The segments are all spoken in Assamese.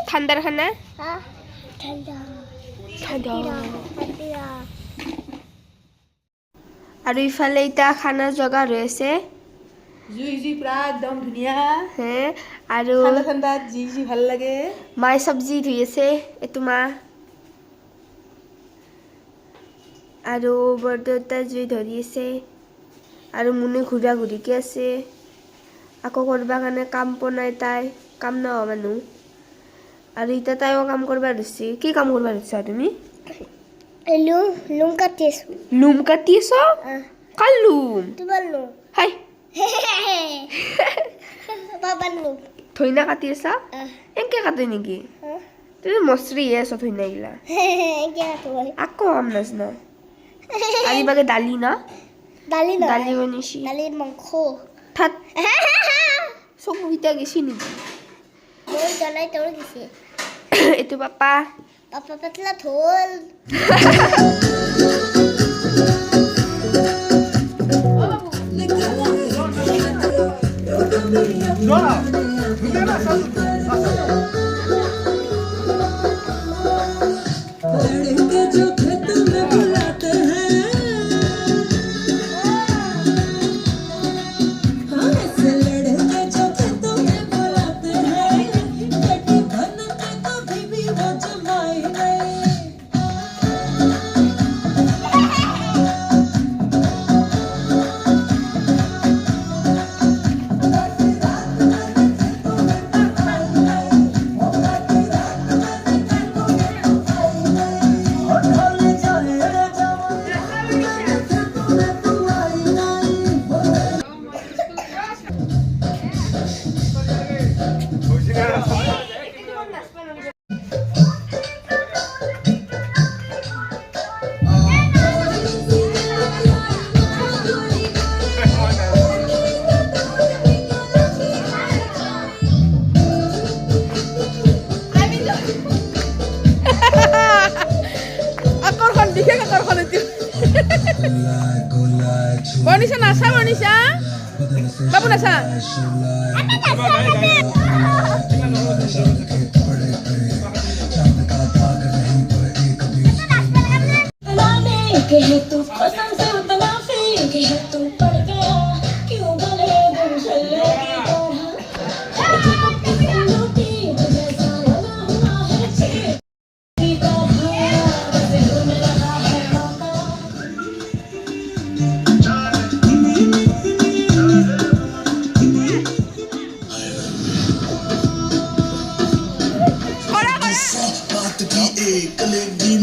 ঠাণ্ডাৰ খানা আৰু ইফালে এতিয়া খানা যোগাৰ হৈ আছে জুই পুৰা একদম ধুনীয়া হে আৰু ঠাণ্ডাত যি ভাল লাগে মাই চব্জি ধুই আছে এইটো মা আৰু বৰদেউতা জুই ধৰি আছে আৰু মুনি ঘূৰা ঘূৰিকে আছে আকৌ কৰবা কাৰণে কাম পনাই তাই কাম নোহোৱা মানুহ আৰু এতিয়া তাইও কাম কৰবা ধৰছি কি কাম কৰবা ধৰছা তুমি লুম কাটি আছো লুম কাটি আছ কাৰ লুম তোমাৰ লুম হাই বাবাৰ লুম ধইনা কাটি আছা এনকে কাটে নেকি তুমি মছৰিহে আছ ধইনা গিলা আকৌ কাম নাজনা আজি বাগে দালি না দালি বনিছি দালির মাংস থাত চকু গিটা গেছি নেকি মোর জানাই তোর গেছে এইটো পাপা পাপা পাতলা ঢোল বনিশা নাচা বনিশা বাবু নাচা तू कसम से उतना फेंक है तू पड़ गया क्यों भले दिल चले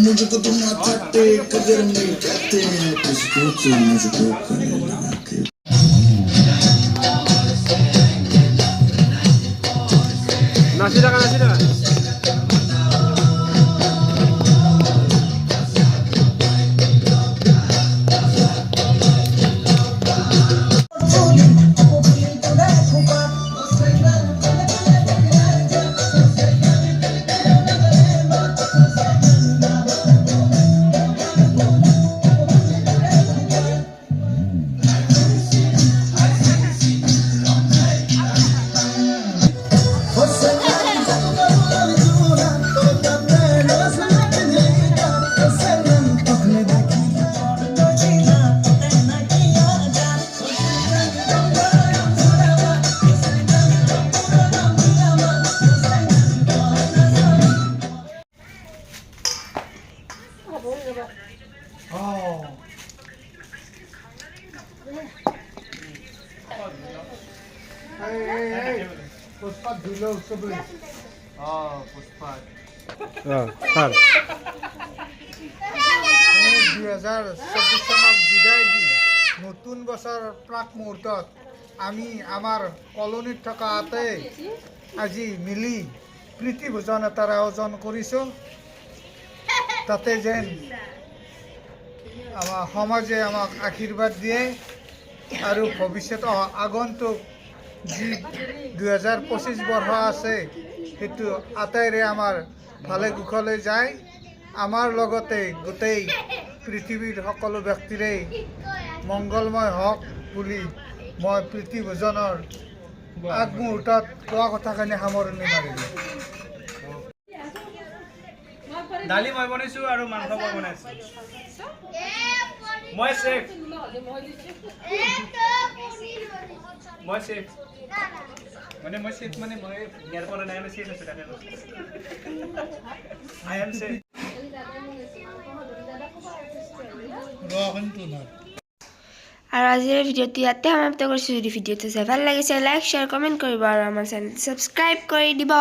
मुझको तुम माथा टेक कर नहीं कहते हैं किसको तुम मुझको करने लगा के नाची लगा पुष्पा झूलो सब पुष्पा 2024 চনক বিদায় দি নতুন বছৰ প্ৰাক মুহূৰ্তত আমি আমাৰ কলনীত থকা আটাই আজি মিলি প্ৰীতি ভোজন এটাৰ আয়োজন কৰিছোঁ তাতে যেন আমাৰ সমাজে আমাক আশীৰ্বাদ দিয়ে আৰু ভৱিষ্যত আগন্তুক যি 2025 বৰ্ষ আছে সেইটো আটাইৰে আমাৰ ভালে কুশলে যায় আমাৰ লগতে গোটেই পৃথিৱীৰ সকলো ব্যক্তিৰে মংগলময় হওক বুলি মই প্ৰীতি ভোজনৰ আগমুহূৰ্তত কোৱা কথাখিনি সামৰণি মাৰিলোঁ দালি মই বনাইছোঁ আৰু মাংস মই বনাইছোঁ মই চেফ মানে মই চেফ মানে মই ইয়াৰ পৰা নাই চেফ আছোঁ তাকে আই এম চেফ আৰু আজিৰ ভিডিঅ'টো ইয়াতে সমাপ্ত কৰিছোঁ। যদি ভিডিঅ'টো চাই ভাল লাগিছে লাইক শ্বেয়াৰ কমেণ্ট কৰিব আৰু আমাৰ চেনেলটো ছাবস্ক্ৰাইব কৰি দিব।